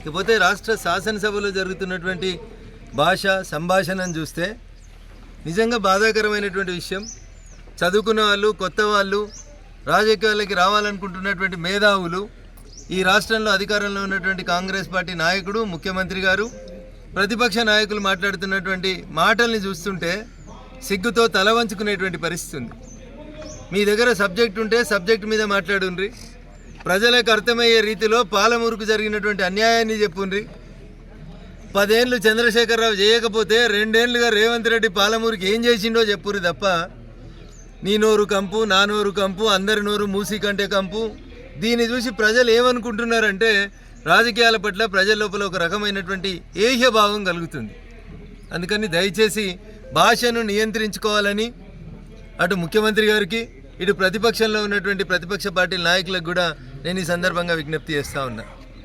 ఇకపోతే రాష్ట్ర శాసనసభలో జరుగుతున్నటువంటి భాష సంభాషణను చూస్తే నిజంగా బాధాకరమైనటువంటి విషయం. చదువుకున్న వాళ్ళు, కొత్త వాళ్ళు, రాజకీయాలకి రావాలనుకుంటున్నటువంటి మేధావులు, ఈ రాష్ట్రంలో అధికారంలో ఉన్నటువంటి కాంగ్రెస్ పార్టీ నాయకుడు, ముఖ్యమంత్రి గారు, ప్రతిపక్ష నాయకులు మాట్లాడుతున్నటువంటి మాటల్ని చూస్తుంటే సిగ్గుతో తల వంచుకునేటువంటి పరిస్థితి ఉంది. మీ దగ్గర సబ్జెక్ట్ ఉంటే సబ్జెక్ట్ మీద మాట్లాడుండ్రి, ప్రజలకు అర్థమయ్యే రీతిలో పాలమూరుకు జరిగినటువంటి అన్యాయాన్ని చెప్పుండ్రి. 10 ఏళ్ళు చంద్రశేఖరరావు చేయకపోతే 2 ఏళ్ళుగా రేవంత్ రెడ్డి పాలమూరుకి ఏం చేసిండో చెప్పుర్రి తప్ప నీ నోరు కంపు, నా నోరు కంపు, అందరి నోరు మూసి కంటే కంపు. దీన్ని చూసి ప్రజలు ఏమనుకుంటున్నారంటే రాజకీయాల పట్ల ప్రజల లోపల ఒక రకమైనటువంటి ఏహ్యభావం కలుగుతుంది. అందుకని దయచేసి భాషను నియంత్రించుకోవాలని అటు ముఖ్యమంత్రి గారికి, ఇటు ప్రతిపక్షంలో ఉన్నటువంటి ప్రతిపక్ష పార్టీల నాయకులకు కూడా నేను ఈ సందర్భంగా విజ్ఞప్తి చేస్తూ ఉన్నా.